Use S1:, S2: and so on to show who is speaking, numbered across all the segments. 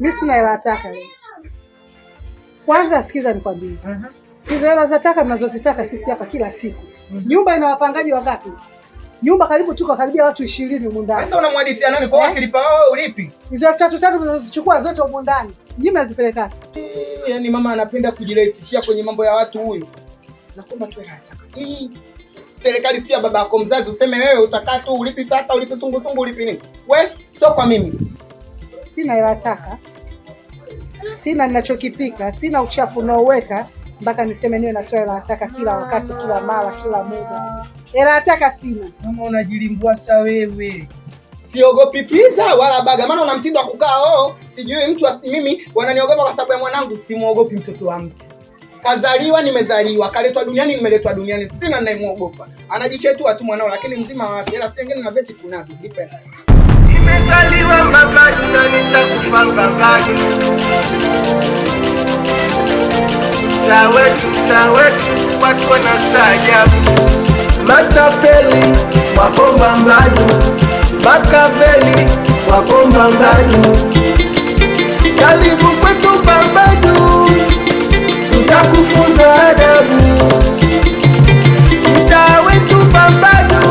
S1: Mimi sina hela taka leo. Kwanza sikiza nikwambie. Hizo hela za taka mnazozitaka sisi hapa kila siku. Nyumba ina wapangaji wangapi? Nyumba karibu tuko karibia watu 20 huko ndani.
S2: Sasa unamhadithia nani kwa wakilipa wewe ulipi?
S1: Hizo 3,3 mnazozichukua zote huko ndani. Nyinyi mnazipeleka.
S2: Yaani mama anapenda kujirahisishia kwenye mambo ya watu huyu. Naomba tu hela taka. Serikali sio baba yako mzazi useme wewe utakaa tu ulipi taka, ulipi sungu ulipi nini? We, sio kwa mimi.
S1: Sina hela taka. Sina ninachokipika, sina uchafu unaoweka mpaka niseme niwe natoa hela taka kila wakati, kila mara, kila muda. Hela taka sina.
S2: Mama unajilimbua sa wewe. Siogopi pizza wala baga. Maana una mtindo wa kukaa sijui mtu mimi wananiogopa kwa sababu ya mwanangu, simuogopi mtoto wa mtu. Kazaliwa nimezaliwa, kaletwa duniani nimeletwa duniani. Sina ninayemuogopa. Anajichetua tu mwanao lakini mzima wa afya. Ila si wengine na veti kunazo. Nipe hela. Nimezaliwa mbagani na nitakufa mbagani. Sawetu watu wanastaajabu. Matapeli wako mbambani, Makaveli wako mbambani. Karibu kwetu mbambani, tutakufunza adabu. Mtaa wetu mbambani,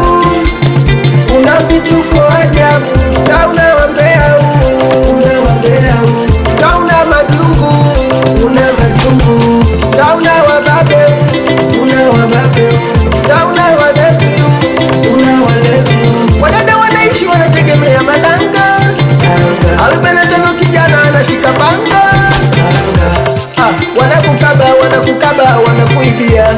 S2: una vituko ajabu. Tauna wambea tauna majungu, una majungu. Tauna wababe, una wababe. Tauna walevi, una walevi. Wadada wanaishi wanategemea madanga. 45 kijana anashika panga. Wanakukaba, wanakuibia.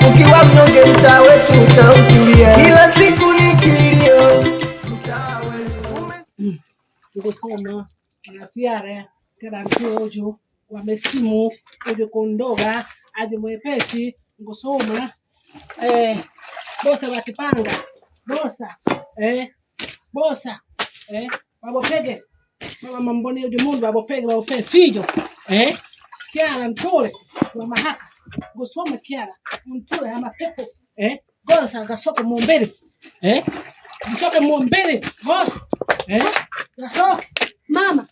S2: Ukiwa mnyonge mtaa wetu utaukimbia. Kila siku ni kilio. Mtaa wetu.
S1: Ngosoma na fiare kila mtojo wamesimu uje kondoga aje mwepesi ngosoma bosa watipanga bosa babo pege mama mboni uje mundu babo pege fijo kiara mtole wa mahaka ngosoma kiara mtole ama pepo gosa gasoko muombele gasoke muombele bosa gasoke mama.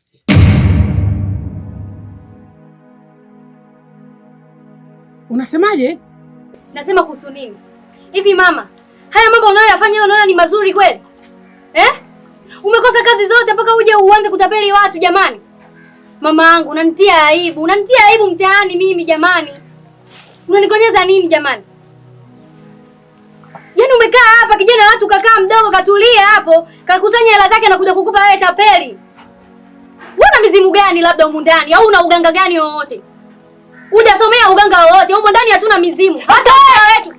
S1: Unasemaje?
S3: Nasema kuhusu nini? Hivi mama, haya mambo unayoyafanya unaona ni mazuri kweli? Umekosa kazi zote mpaka uje uanze kutapeli watu jamani. Mama yangu, unanitia aibu mtaani mimi jamani. Unanikonyeza nini jamani? Yaani umekaa hapa kijana watu kakaa mdogo katulia hapo, kakusanya hela zake na kuja kukupa wewe tapeli. Una mizimu gani labda humu ndani au una uganga gani wowote? Hujasomea uganga wowote. Humu ndani hatuna mizimu. Hata wetu.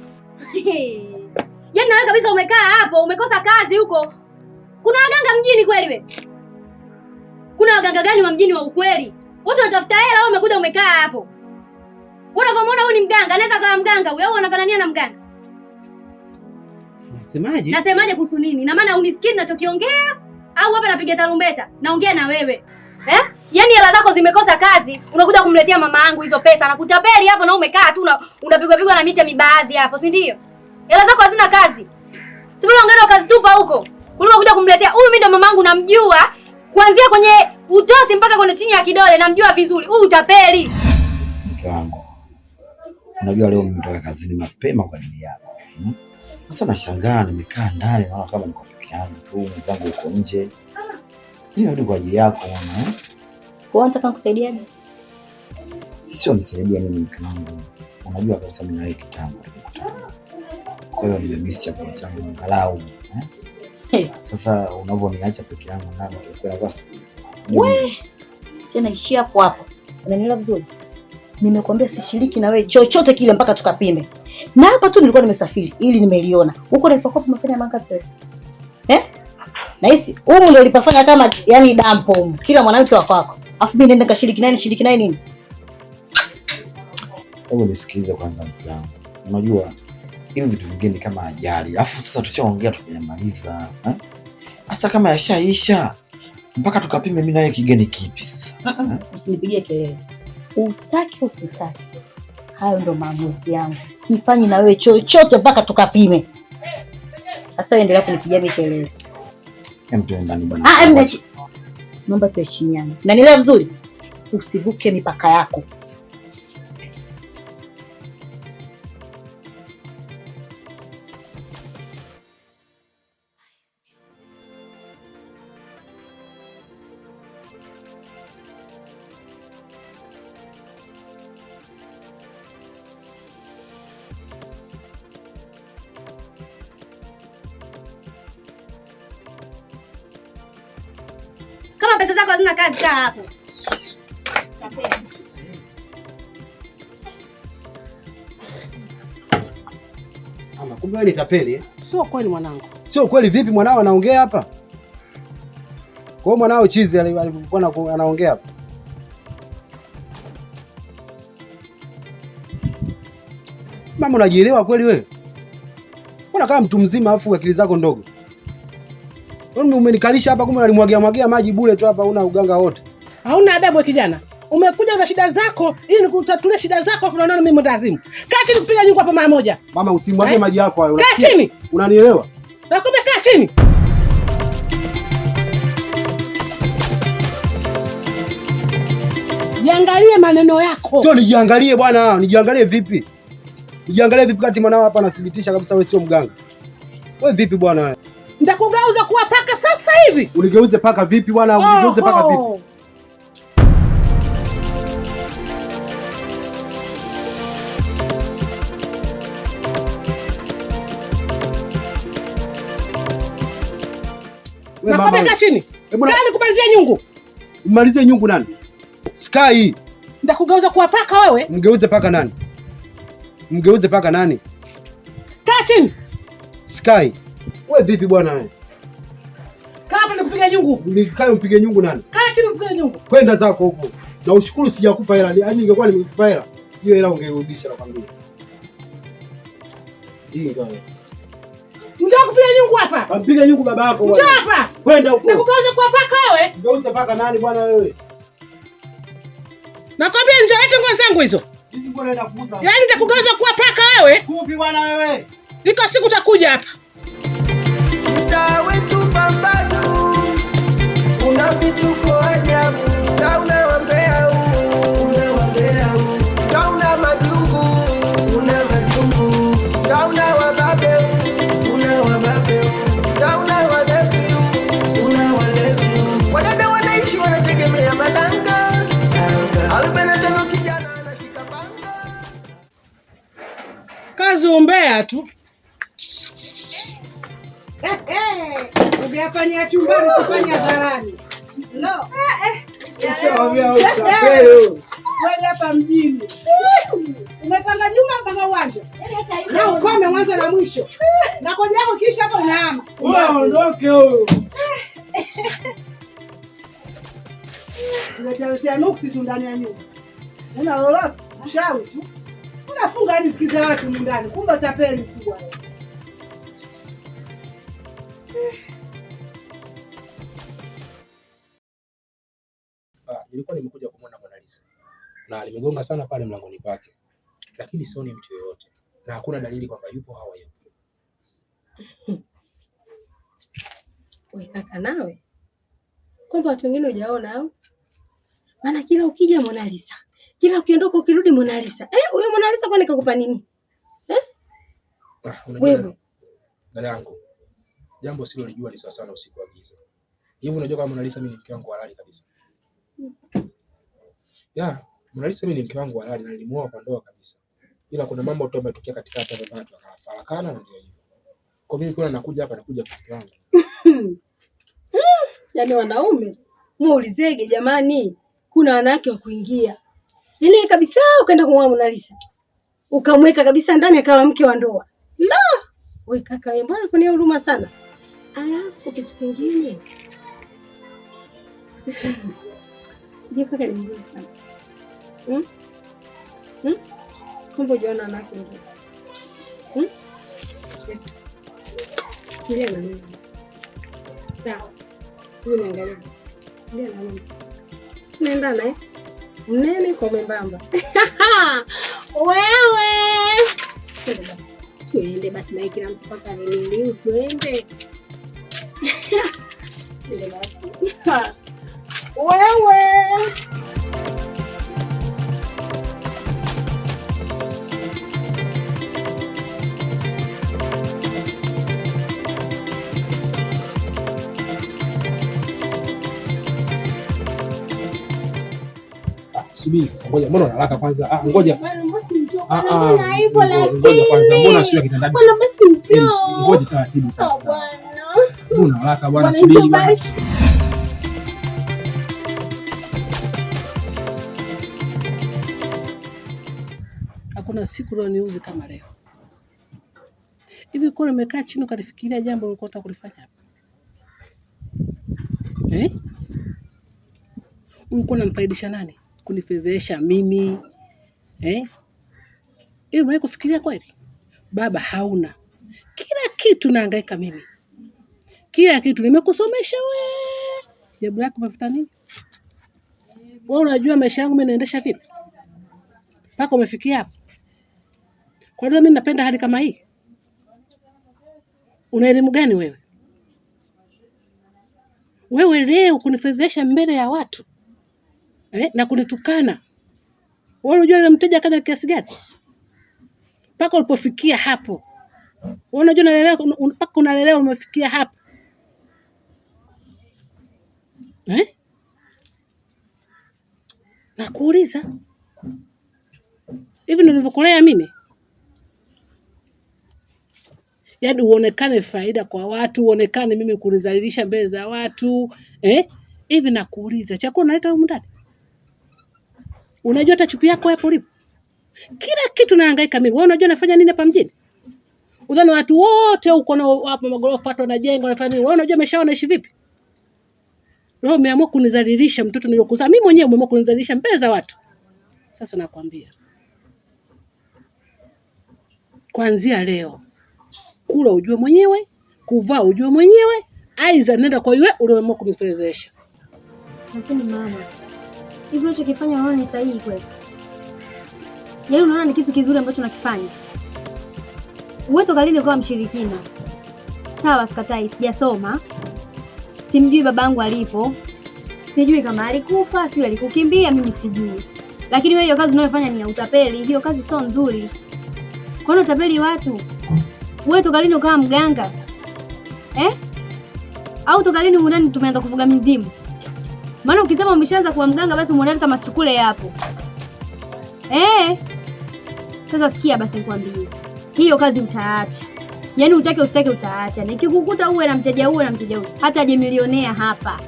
S3: Yaani wewe kabisa umekaa hapo, umekosa kazi huko. Kuna waganga mjini kweli wewe? Kuna waganga gani wa mjini wa ukweli? Wote wanatafuta hela, wewe umekuja umekaa hapo. Unavyomuona huyu ni mganga, anaweza kama mganga huyo au anafanania na mganga? Nasemaje kuhusu nini? Na maana unisikii ninachokiongea au hapa napiga tarumbeta? Naongea na wewe. Yaani hela zako zimekosa kazi, unakuja kumletea mama yangu hizo pesa na kutapeli hapo na umekaa tu unapigwa na miti ya mibaadhi hapo, si ndio? Hela zako hazina kazi. Si bora ungeenda ukazitupa huko. Kuliko kuja kumletea huyu mimi ndo mama yangu namjua kuanzia kwenye utosi mpaka kwenye chini ya kidole namjua vizuri. Huyu utapeli.
S4: Mke wangu. Unajua leo nimetoka kazini mapema kwa ajili yako. Sasa nashangaa nimekaa ndani naona kama niko peke yangu tu, mwenzangu uko nje. Ndio kwa ajili yako mama.
S3: Kwa unataka kusaidiaje?
S4: Sio nisaidia mimi mke wangu. Unajua kwa sababu na wewe kitambo tulikutana. Kwa hiyo nimemiss chakula changu angalau. Sasa unavyoniacha peke yangu ndani kwa
S5: wewe tena ishia hapo. Unanielewa vizuri? Nimekuambia sishiriki na wewe chochote kile mpaka tukapime. Na hapa tu nilikuwa nimesafiri ili nimeliona. Huko nilipokuwa tumefanya mangapi wewe? Na hisi huko ndio ulipofanya kama yani dampo kila mwanamke wa kwako. Afu mimi nenda kashiriki naye nini?
S4: Hebu nisikilize kwanza mke wangu. Unajua hivi vitu vingine kama ajali. Alafu sasa tushaongea tukanyamaliza. Sasa kama yashaisha mpaka tukapime mimi nawe kigeni kipi sasa?
S5: Usinipigie kelele. Utaki usitaki. Hayo ndo maamuzi yangu. Sifanyi na wewe chochote mpaka tukapime. Sasa endelea kunipigia kelele.
S4: Mtu ndani bwana.
S5: naomba tuheshimiane. Na nielewa vizuri, usivuke mipaka yako.
S3: Kama pesa zako hazina kazi, kaa hapo.
S6: Ama kumbe wewe ni tapeli eh?
S1: Sio kweli mwanangu.
S6: Sio kweli vipi mwanao anaongea hapa? Kwa hiyo mwanao chizi alivyokuwa anaongea hapa. Mama unajielewa kweli wewe? Mbona kama mtu mzima afu akili zako ndogo? Wewe umenikalisha hapa kumbe unalimwagia maji bure tu hapa, una uganga wote.
S1: Hauna adabu kijana. Umekuja na shida zako ili nikutatulie shida zako afu unaona mimi mtazimu. Kaa chini kupiga nyungu hapa mara moja.
S6: Mama usimwagie maji yako hayo.
S1: Kaa chini.
S6: Unanielewa?
S1: Nakwambia kaa chini. Jiangalie maneno yako.
S6: Sio nijiangalie bwana, nijiangalie vipi? Nijiangalie vipi kati mwanao hapa anathibitisha kabisa wewe sio mganga. Wewe vipi bwana wewe?
S1: Nitakugeuza kuwa paka sasa hivi.
S6: Unigeuze paka vipi bwana? Unigeuze paka vipi?
S1: Nakwambia chini. Kaa nikumalizie nyungu.
S6: Mmalizie nyungu nani? Sky.
S1: Nitakugeuza kuwa paka wewe.
S6: Mgeuze paka nani? Mgeuze paka nani?
S1: Kaa chini.
S6: Sky. Wewe vipi bwana wewe?
S1: Kaa hapa nikupiga nyungu.
S6: Nikae mpige nyungu nani?
S1: Kaa chini upige nyungu.
S6: Kwenda zako huko. Na ushukuru sijakupa hela. Yaani ingekuwa nimekupa hela, hiyo hela ungeirudisha nakwambia. Jinga wewe.
S1: Njoo kupiga nyungu hapa.
S6: Ampige nyungu baba yako
S1: bwana. Njoo hapa.
S6: Kwenda huko.
S1: Nikugeuze kwa paka wewe.
S6: Ngeuze paka nani bwana wewe?
S1: Nakwambia njoo lete nguo zangu hizo.
S6: Hizi nguo naenda kuuza.
S1: Yaani nitakugeuza kwa paka wewe.
S6: Kupi bwana wewe?
S1: Iko siku utakuja hapa.
S7: Mtaa wetu Mbambadu una vituko ajabu, una wambea huu, una wambea huu, una majungu, una majungu, una wababe huu, una wababe huu, una walevi huu, una walevi huu. Wadada wanaishi wanategemea madanga, 45 kijana anashika panga.
S1: Kazi umbea tu. Ungefanya chumbani usifanye hadharani. No. Wewe hapa mjini. Umepanga nyumba mpaka uwanja. Na ukome mwanzo na mwisho. Na kodi yako kisha hapo unaama.
S6: Ondoke huyo.
S1: Unaletea nuksi tu ndani ya nyumba. Una lolote? Shauri tu. Unafunga hadi sikiza watu ndani. Kumbe tapeli mkubwa wewe.
S8: Nilikuwa nimekuja kumwona Mona Lisa na nimegonga sana pale mlangoni pake, lakini sioni mtu yoyote na hakuna dalili kwamba yupo au hayupo.
S9: Wewe kaka, nawe kwamba watu wengine hujaona au? Maana kila ukija Mona Lisa, kila ukiondoka ukirudi Mona Lisa. Huyo Mona Lisa kwani kakupa nini?
S8: Wewe dada yangu, jambo silolijua ni sawa sana usiku wa giza. Hivi unajua kama Mona Lisa mimi ni mke wangu halali kabisa. Mona Lisa mimi ni mke wangu halali na nilimuoa kwa ndoa kabisa. Ila kuna mambo tu yametokea katikati ya watu akafarakana na ndio hivyo. Kwa mimi kuna nakuja hapa nakuja kwa mke wangu.
S9: Yaani wanaume muulizege jamani, kuna wanawake wa kuingia. Yaani kabisa ukaenda kumwoa Mona Lisa. Ukamweka kabisa ndani akawa mke wa ndoa. La! Wewe kaka wewe mbona kuna huruma sana? Alafu kitu kingine. Ndio kaka ni mzuri sana. Kumbe unaona wanawake ndio. Ndio na mimi. Sawa. Mimi naangalia. Ndio na mimi. Sinaenda naye. Mnene kwa membamba. Wewe. Tuende basi na kila mtu paka nini tuende. Ndio basi. Wewe.
S8: Subiri sasa, ngoja. Mbona unalaka kwanza? Ngoja.
S9: Basi njoo.
S8: Ngoja kwanza. Mbona sio kitandani?
S9: Basi njoo.
S8: Ngoja taratibu sasa.
S9: Bwana.
S8: Mbona unalaka bwana? Subiri bwana.
S1: Hakuna siku leo niuze kama leo. Hivi kwa nimekaa chini ukalifikiria jambo ulikuwa unataka kulifanya hapa? Ulikuwa unamfaidisha nani? Kunifezesha mimi? Ili mwenye kufikiria kweli? Baba hauna. Kila kitu nahangaika mimi. Kila kitu nimekusomesha wewe. Jabu yako umefuta nini? Wewe unajua maisha yangu mimi naendesha vipi? Mpaka umefikia hapa. Kwa nini mimi napenda hali kama hii? Una elimu gani wewe? Wewe leo kunifezesha mbele ya watu. Na kunitukana. Wewe unajua yule mteja kaja kiasi gani? Mpaka ulipofikia hapo. Wewe unajua nalelewa mpaka unalelewa umefikia hapo. Nakuuliza. Hivi ndio nilivyokulea mimi? Yaani uonekane faida kwa watu, uonekane mimi kunizalilisha mbele za watu, hivi nakuuliza, chakula unaleta huko ndani? Unajua hata chupi yako hapo lipo? Kila kitu nahangaika mimi. Wewe unajua nafanya nini hapa mjini? Udhani watu wote huko na hapo magorofa watu wanajenga wanafanya nini? Wewe unajua maisha wanaishi vipi? Wewe umeamua kunizalilisha mtoto niliyokuzaa. Mimi mwenyewe umeamua kunizalilisha mbele za watu. Sasa nakwambia. Kuanzia leo kula ujue mwenyewe, kuvaa ujue mwenyewe, aiza nenda kwa yule uliyeamua kunifezesha.
S3: Lakini mama, hivi unachokifanya unaona ni sahihi kweli? Yaani unaona ni kitu kizuri ambacho nakifanya? Wewe toka lini ukawa mshirikina? Sawa, sikatai, sijasoma. Simjui babangu alipo. Sijui kama alikufa, sijui alikukimbia, mimi sijui. Lakini wewe hiyo kazi unayofanya ni ya utapeli, hiyo kazi sio nzuri. Kwa nini utapeli watu? Wewe toka lini ukawa mganga? Au toka lini mundani tumeanza kufuga mizimu? Maana ukisema umeshaanza kuwa mganga basi umeonelea masukule yapo. Sasa sikia basi nikwambie. Hiyo kazi utaacha. Yaani utake usitake utaacha. Nikikukuta uwe na mteja huo na mteja huo, hata aje milionea hapa.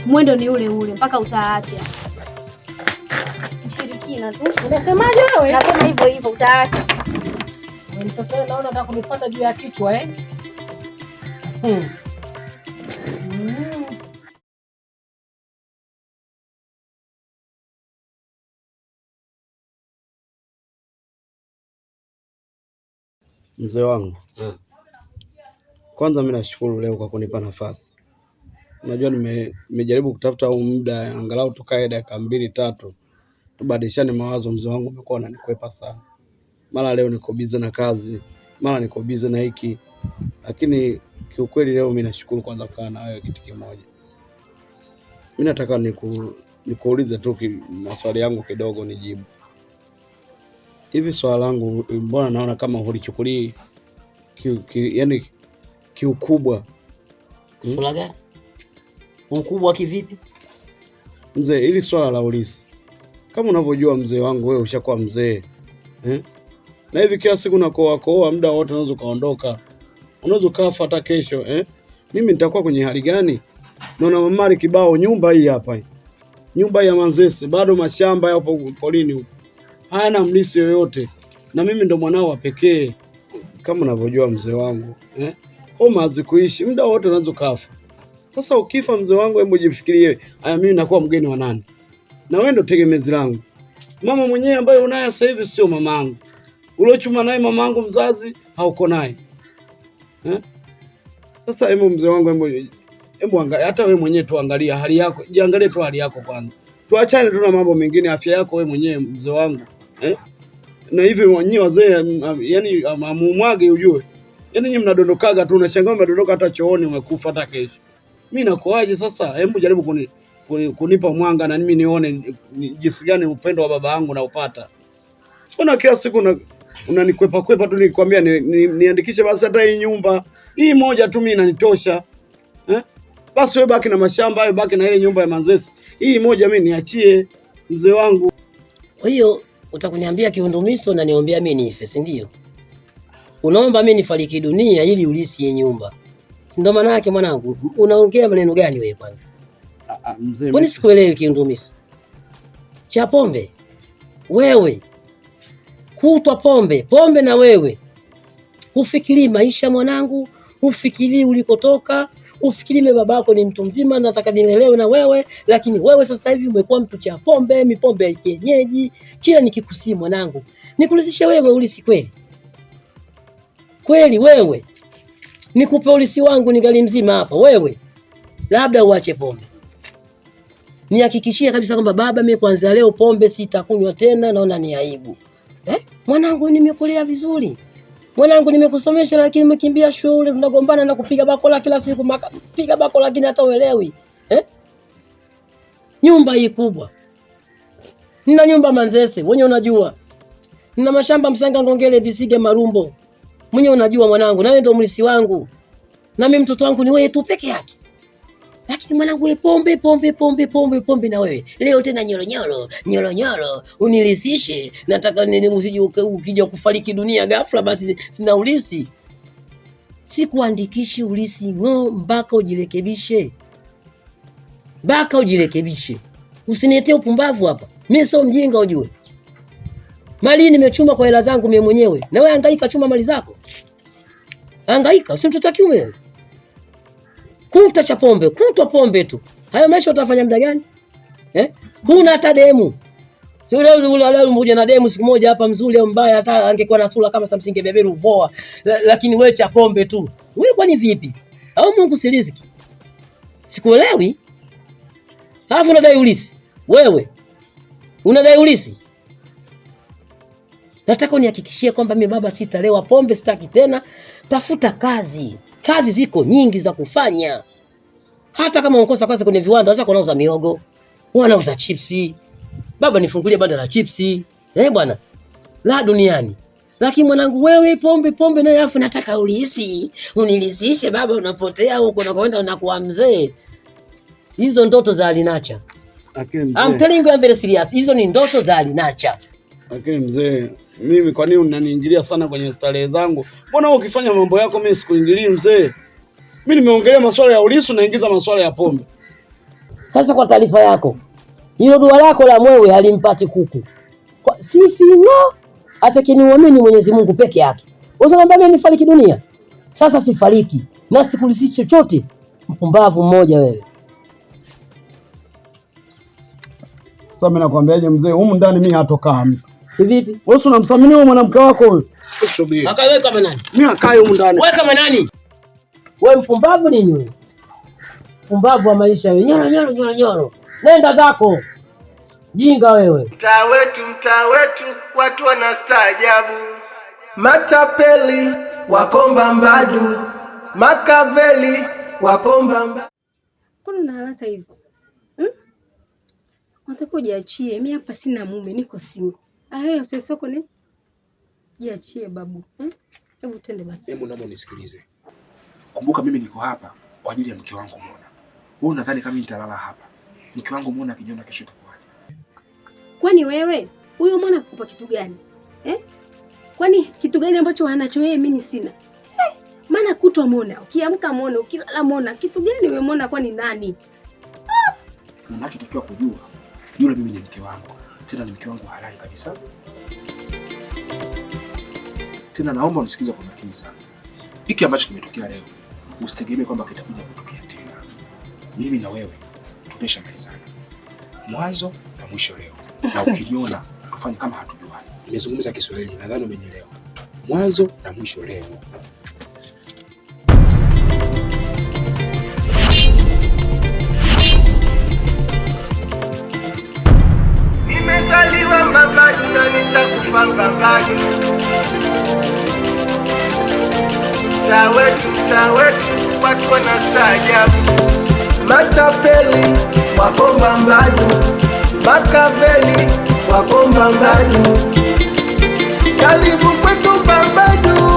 S3: Mwendo ni ule ule mpaka utaacha. Mshirikina tu.
S1: Unasemaje wewe?
S3: Nasema hivyo hivyo utaacha.
S1: Mtoto naona nataka kunipata juu ya kichwa
S6: Mzee wangu. Kwanza mimi nashukuru leo kwa kunipa nafasi. Unajua nimejaribu kutafuta muda angalau tukae dakika 2-3 tubadilishane mawazo. Mzee wangu umekuwa unanikwepa sana. Mara leo niko busy na kazi, mara niko busy na hiki. Lakini kiukweli leo mimi nashukuru kwanza kukaa na wewe kitu kimoja. Mimi nataka nikuulize tu maswali yangu kidogo nijibu. Hivi swala langu mbona naona kama hulichukulii yani kiukubwa?
S10: Swala gani? Ukubwa kivipi?
S6: Mzee, hili swala la ulisi. Kama unavyojua mzee wangu wewe ushakuwa mzee. Na hivi kila siku nakoa muda wote unaweza kaondoka. Unaweza kafa hata kesho, Mimi nitakuwa kwenye hali gani? Naona mamari kibao nyumba hii hapa. Nyumba ya Manzese, bado mashamba hapo polini huko. Hana mlisi yoyote. Na mimi ndo mwanao wa pekee. Kama unavyojua mzee wangu, homa hazikuishi, muda wote unaweza kafa. Sasa ukifa mzee wangu, hebu jifikirie, haya mimi nakuwa mgeni wa nani? Na wewe ndo tegemezi langu. Mama mwenyewe ambaye unaye sasa hivi sio mamangu. Uliochuma naye mamangu mzazi hauko naye. Sasa hebu mzee wangu, hebu angalia hata wewe mwenyewe tuangalia hali yako. Jiangalie tu hali yako kwanza. Tuachane tu na mambo mengine, afya yako wewe mwenyewe mzee wangu. Na hivi wenyewe wazee yani amumwage ujue. Yaani nyinyi mnadondokaga tu, unashangaa mnadondoka hata chooni umekufa hata kesho. Mimi nakoaje sasa? Hebu jaribu kunipa mwanga na mimi nione jinsi gani upendo wa baba yangu naupata. Mbona kila siku unanikwepa kwepa tu nikwambia niandikishe basi hata hii nyumba. Hii moja tu mimi inanitosha. Basi wewe baki na mashamba hayo, baki na ile nyumba ya Manzese. Hii moja mimi niachie mzee wangu.
S10: Kwa hiyo utakuniambia kiundumiso na niombea mimi nife, si ndio? Unaomba mimi nifariki dunia ili ulisi ye nyumba. Si ndio maana yake mwanangu? Unaongea maneno gani wewe kwanza?
S6: Mzee.
S10: Kwani sikuelewi kiundumiso. Cha pombe. Wewe. Kutwa pombe na wewe. Ufikiri maisha mwanangu, ufikiri ulikotoka, ufikiri babako ni mtu mzima nataka nilelewe na wewe, lakini wewe sasa hivi umekuwa mtu cha pombe, mipombe ya kienyeji, kila nikikusii mwanangu. Nikulisishe wewe ulisi kweli? Kweli wewe? Nikupe ulisi wangu ningali mzima hapa wewe? Labda uache pombe. Nihakikishie kabisa kwamba baba, mimi kuanzia leo pombe sitakunywa tena, naona ni aibu. Mwanangu nimekulea vizuri. Mwanangu nimekusomesha lakini umekimbia shule, tunagombana na kupiga bakola kila siku, piga bakola lakini hata uelewi. Nyumba hii kubwa. Nina nyumba Manzese, wewe unajua. Nina mashamba Msanga, Ngongele, Bisige, Marumbo. Mwenye unajua mwanangu, na wewe ndio mlisi wangu. Na mimi mtoto wangu ni wewe tu peke yake. Lakini mwanangu wewe pombe na wewe. Leo tena nyoro unilisishe. Nataka usije ukija kufariki dunia ghafla basi sina ulisi. Sikuandikishi ulisi mpaka ujirekebishe. Usiniletee upumbavu hapa. Mimi sio mjinga ujue. Mali nimechuma kwa hela zangu mimi mwenyewe. Na wewe hangaika chuma mali zako. Hangaika, si mtoto kiume wewe. Kutwa pombe tu. Hayo maisha utafanya muda gani? Huna hata demu. Sio leo mmoja na demu siku moja hapa mzuri au mbaya, hata angekuwa na sura kama Samsinge beberu poa. Lakini wewe cha pombe tu. Wewe kwani vipi? Au Mungu si riziki? Sikuelewi. Alafu unadai ulisi. Wewe unadai ulisi. Nataka unihakikishie kwamba mimi baba sitalewa pombe, sitaki tena. Tafuta kazi. Kazi ziko nyingi za kufanya. Hata kama unakosa kazi kwenye viwanda, unaweza kuuza miogo, unauza chipsi. Baba nifungulie banda la chipsi. Bwana. La duniani. Lakini mwanangu wewe pombe naye afu nataka ulisi. Unilisishe baba, unapotea huko na kwenda unakuwa mzee. Hizo ndoto za alinacha. I'm telling you I'm very serious. Hizo ni ndoto za alinacha.
S6: Lakini mzee, mimi kwa nini unaniingilia sana kwenye starehe zangu? Mbona wewe ukifanya mambo yako mimi sikuingilii mzee? Mimi nimeongelea masuala ya ulisi, naingiza masuala ya pombe.
S10: Sasa kwa taarifa yako, hilo dua lako la mwewe halimpati kuku. Sifingo atakiniamini Mwenyezi Mungu peke yake. Usikwambia mimi nifariki dunia. Sasa sifariki na sikulisi chochote. Mpumbavu mmoja wewe.
S6: Sasa mimi nakwambiaje mzee, humu ndani mimi hatokaa mtu.
S10: Vipi?
S6: Wewe unamsamini wewe mwanamke wako huyo? Subiri.
S10: Akawe kama nani?
S6: Mimi akae humu ndani.
S10: Wewe kama nani? Wewe mpumbavu nini wewe? Mpumbavu wa maisha wewe. Nyoro. Nenda zako. Jinga wewe.
S7: Mtaa wetu watu wanastaajabu. Matapeli wakomba mbadu. Makaveli wakomba mbadu.
S9: Mbona una haraka hivyo? Nataka ujiachie. Mimi hapa sina mume, niko single. Wewe sio ni? Jiachie babu. Hebu twende basi.
S8: Hebu naomba unisikilize. Kumbuka mimi niko hapa kwa ajili ya mke wangu Mona. Wewe unadhani kama nitalala hapa? Mke wangu Mona akijiona kesho itakuwaje?
S9: Kwani wewe huyo Mona kukupa kitu gani? Kwani kitu gani ambacho anacho yeye mimi sina? Maana kutwa Mona, ukiamka Mona, ukilala Mona, kitu gani wewe Mona kwani nani?
S8: Unachotakiwa kujua, yule mimi ni mke wangu. Tena ni mke wangu halali kabisa. Tena naomba unisikilize kwa makini sana. Hiki ambacho kimetokea leo, usitegemee kwamba kitakuja kutokea tena. Mimi na wewe tumeshamalizana. Mwanzo na mwisho leo. Na ukiliona tufanye kama hatujuani. Nimezungumza Kiswahili, nadhani umenielewa. Mwanzo na mwisho leo.
S7: Nimezaliwa mbambani na nitakufa mbambani. Mtaa wetu watu wanastaajabu. matapeli wako Mbambadu, Makaveli wako Mbambadu. Karibu kwetu Mbambadu,